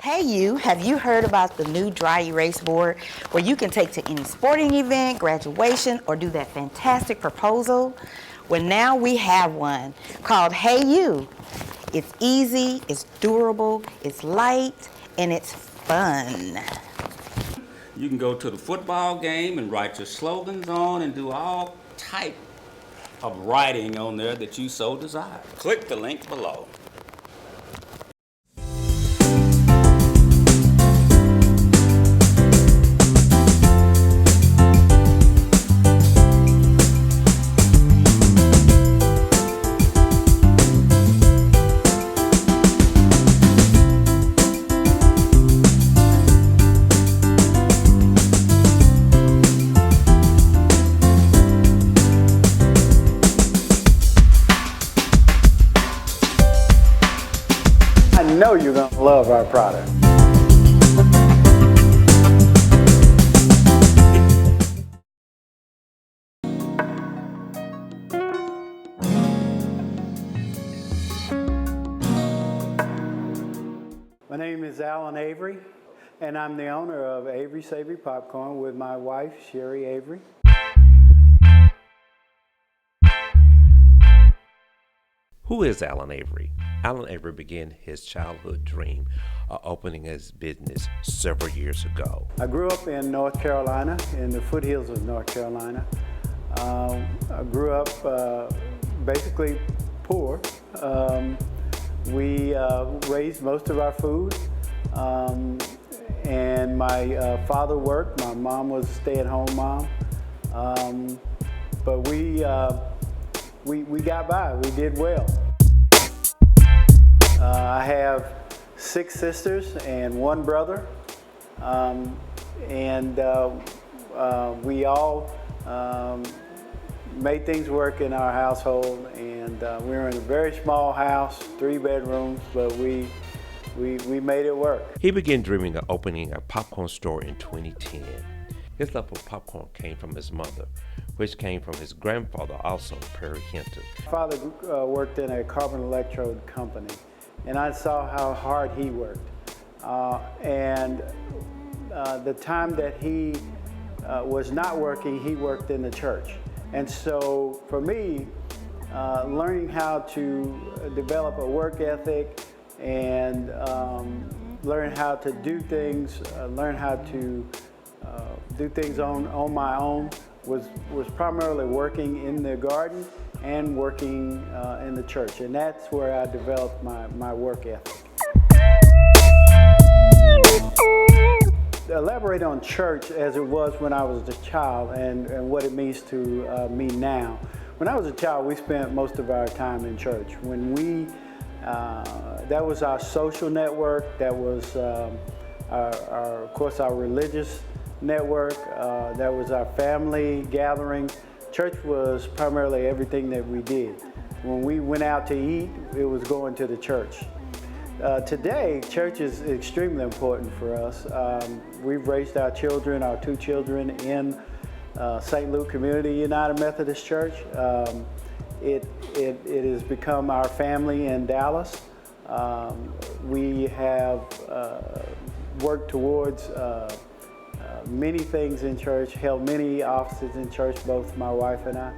Hey you, have you heard about the new dry erase board where you can take to any sporting event, graduation, or do that fantastic proposal? Well, now we have one called Hey You. It's easy, it's durable, it's light, and it's fun. You can go to the football game and write your slogans on and do all type of writing on there that you so desire. Click the link below. I know you're going to love our product. My name is Allen Avery, and I'm the owner of Avery Savory Popcorn with my wife, Sherry Avery. Who is Allen Avery? Allen Avery began his childhood dream of opening his business several years ago. I grew up in North Carolina, in the foothills of North Carolina. I grew up basically poor. We raised most of our food, and my father worked. My mom was a stay-at-home mom, but we got by. We did well. I have 6 sisters and 1 brother, and we all made things work in our household. And we were in a very small house, 3 bedrooms, but we made it work. He began dreaming of opening a popcorn store in 2010. His love for popcorn came from his mother, which came from his grandfather, also Perry Hinton. My father worked in a carbon electrode company, and I saw how hard he worked. The time that he was not working, he worked in the church. And so for me, learning how to develop a work ethic and learn how to do things, learn how to do things on my own was primarily working in the garden and working in the church. And that's where I developed my work ethic. Elaborate on church as it was when I was a child and what it means to me now. When I was a child, we spent most of our time in church. That was our social network. That was of course, our religious network. That was our family gathering. Church was primarily everything that we did. When we went out to eat, it was going to the church. Today, church is extremely important for us. We've raised our children, our 2 children, in St. Luke Community United Methodist Church. It has become our family in Dallas. We have worked towards many things in church, held many offices in church, both my wife and I.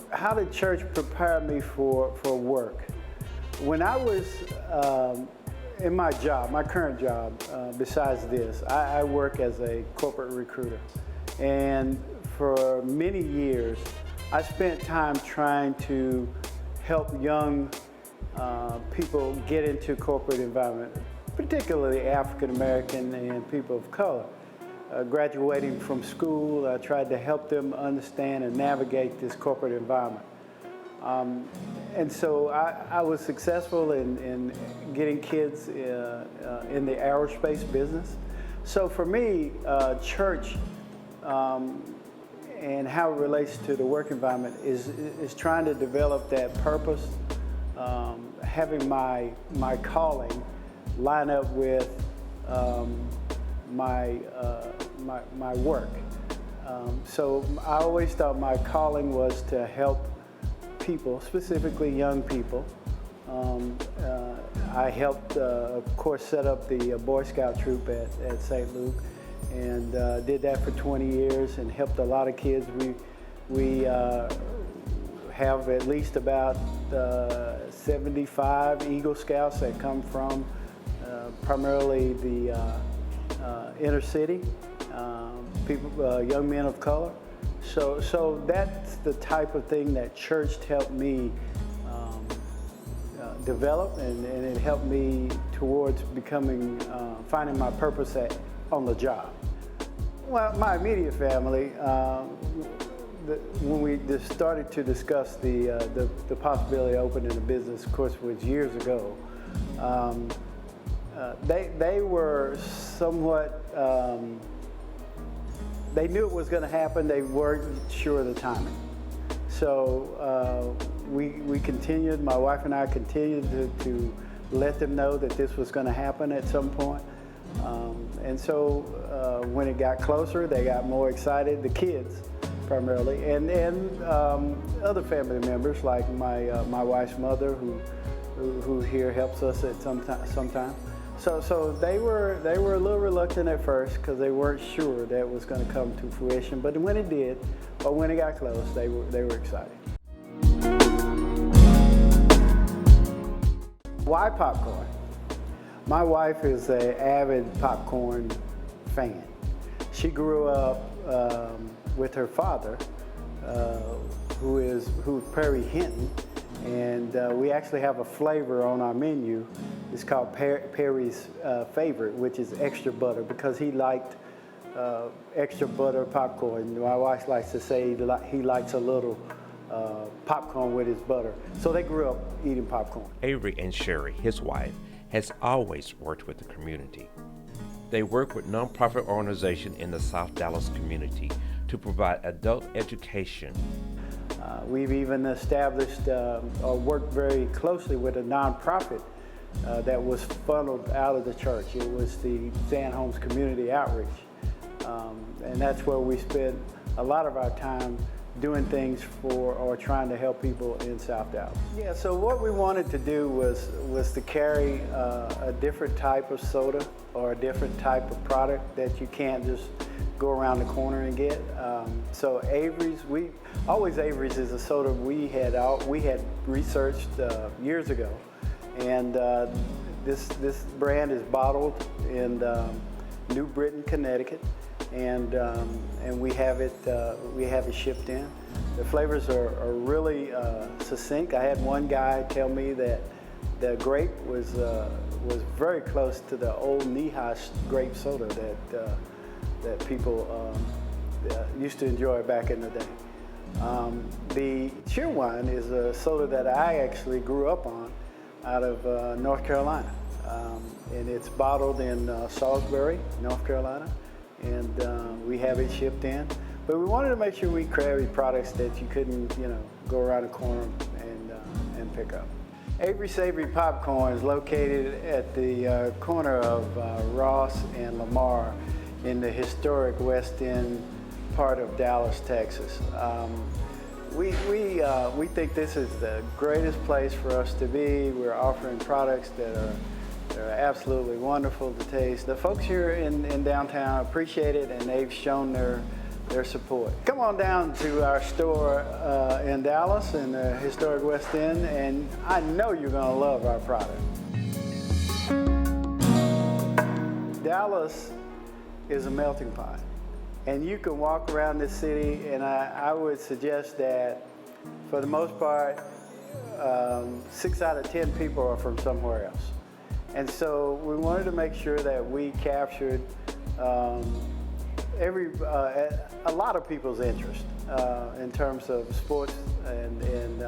How did church prepare me for work? When I was in my job, my current job, besides this, I work as a corporate recruiter. And for many years, I spent time trying to help young people get into corporate environment, particularly African American and people of color. Graduating from school, I tried to help them understand and navigate this corporate environment. And so I was successful in getting kids in the aerospace business. So for me, church and how it relates to the work environment is trying to develop that purpose, having my calling line up with my work. So I always thought my calling was to help people, specifically young people, I helped, of course, set up the Boy Scout troop at St. Luke, and did that for 20 years and helped a lot of kids. We have at least about 75 Eagle Scouts that come from primarily the inner city, people, young men of color. So that's the type of thing that church helped me develop, and it helped me towards becoming, finding my purpose on the job. Well, my immediate family, when we just started to discuss the possibility of opening a business, of course, was years ago. They were somewhat, they knew it was going to happen. They weren't sure of the timing. So we continued, my wife and I continued to let them know that this was going to happen at some point. And so when it got closer, they got more excited, the kids primarily, and other family members like my wife's mother, who here helps us at sometimes. So they were a little reluctant at first because they weren't sure that it was going to come to fruition. But when it did, or when it got close, they were excited. Why popcorn? My wife is an avid popcorn fan. She grew up with her father, who's Perry Hinton, and we actually have a flavor on our menu. It's called Perry's Favorite, which is extra butter, because he liked extra butter popcorn. My wife likes to say he likes a little popcorn with his butter. So they grew up eating popcorn. Avery and Sherry, his wife, has always worked with the community. They work with nonprofit organizations in the South Dallas community to provide adult education. We've even established or worked very closely with a nonprofit that was funneled out of the church. It was the Sand Homes Community Outreach. And that's where we spend a lot of our time doing things for or trying to help people in South Dallas. Yeah, so what we wanted to do was to carry a different type of soda or a different type of product that you can't just go around the corner and get. So Avery's, Avery's is a soda we had researched years ago, and this brand is bottled in New Britain, Connecticut, and we have it shipped in. The flavors are really succinct. I had one guy tell me that the grape was very close to the old Knee-High grape soda that people used to enjoy back in the day. The Cheerwine is a soda that I actually grew up on out of North Carolina. And it's bottled in Salisbury, North Carolina, and we have it shipped in. But we wanted to make sure we carried products that you couldn't, go around the corner and pick up. Avery Savory Popcorn is located at the corner of Ross and Lamar in the historic West End part of Dallas, Texas. We think this is the greatest place for us to be. We're offering products that are absolutely wonderful to taste. The folks here in downtown appreciate it, and they've shown their support. Come on down to our store in Dallas in the historic West End, and I know you're going to love our product. Dallas is a melting pot, and you can walk around this city, and I would suggest that for the most part 6 out of 10 people are from somewhere else. And so we wanted to make sure that we captured a lot of people's interest in terms of sports and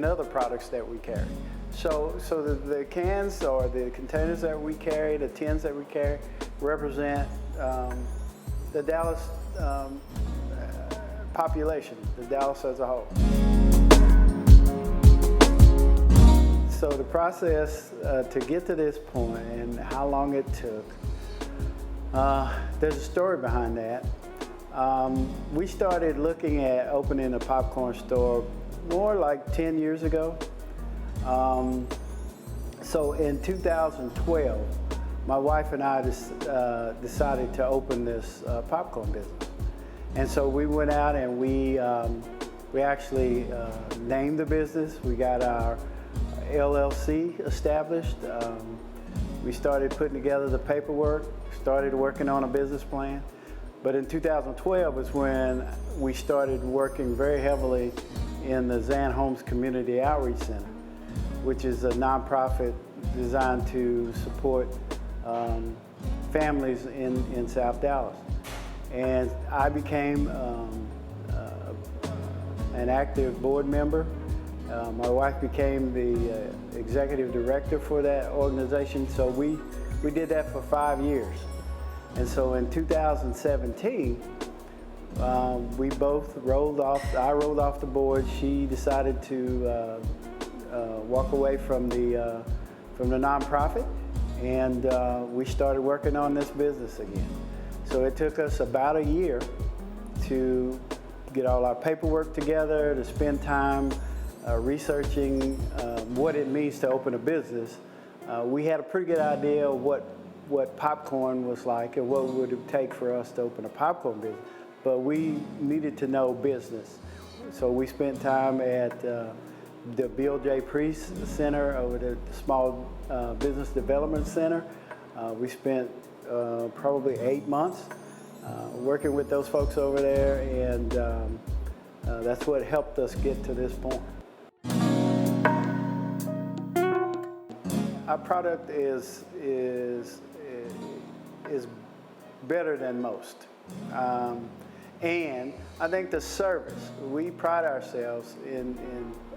other products that we carry. So the cans or the containers that we carry, the tins that we carry, represent the Dallas population, the Dallas as a whole. So the process to get to this point and how long it took, there's a story behind that. We started looking at opening a popcorn store more like 10 years ago. So in 2012, my wife and I decided to open this popcorn business. And so we went out and we actually named the business. We got our LLC established. We started putting together the paperwork, started working on a business plan. But in 2012 is when we started working very heavily in the Zan Holmes Community Outreach Center, which is a nonprofit designed to support families in South Dallas. And I became an active board member. My wife became the executive director for that organization. So we did that for 5 years. And so in 2017, we both rolled off. I rolled off the board. She decided to walk away from the nonprofit, and we started working on this business again. So it took us about a year to get all our paperwork together, to spend time researching what it means to open a business. We had a pretty good idea of what popcorn was like and what would it take for us to open a popcorn business, but we needed to know business. So we spent time at the Bill J. Priest Center over the Small Business Development Center. We spent probably 8 months working with those folks over there, and that's what helped us get to this point. Our product is better than most. And I think the service, we pride ourselves in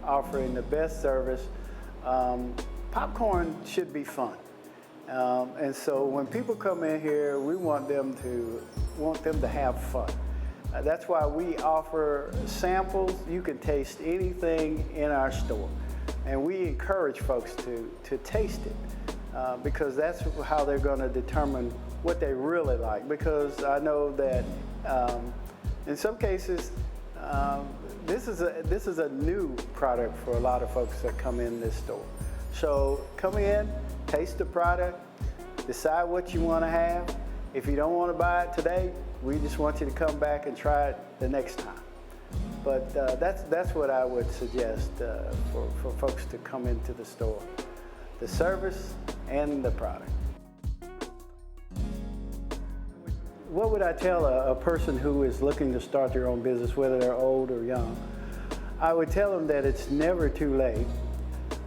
offering the best service. Popcorn should be fun. And so when people come in here, we want them to have fun. That's why we offer samples. You can taste anything in our store. And we encourage folks to taste it because that's how they're going to determine what they really like. Because I know that in some cases, this is a new product for a lot of folks that come in this store. So come in, taste the product, decide what you want to have. If you don't want to buy it today, we just want you to come back and try it the next time. But that's what I would suggest for folks to come into the store: the service and the product. What would I tell a person who is looking to start their own business, whether they're old or young? I would tell them that it's never too late.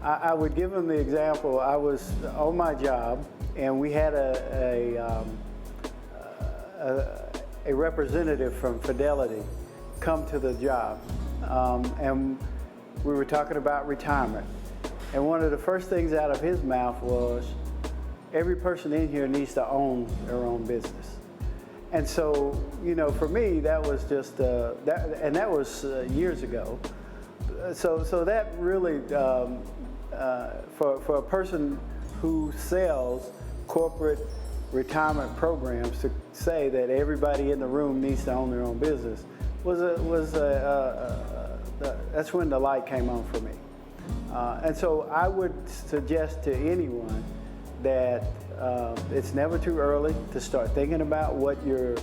I would give them the example. I was on my job, and we had a representative from Fidelity come to the job, and we were talking about retirement. And one of the first things out of his mouth was, every person in here needs to own their own business. And so, you know, for me, that was just, that was years ago. So that really, for a person who sells corporate retirement programs, to say that everybody in the room needs to own their own business that's when the light came on for me. And so I would suggest to anyone that it's never too early to start thinking about what your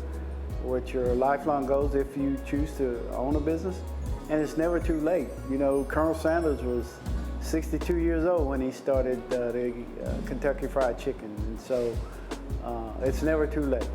lifelong goals if you choose to own a business, and it's never too late. You know, Colonel Sanders was 62 years old when he started the Kentucky Fried Chicken, and so it's never too late.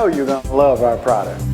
know you're going to love our product.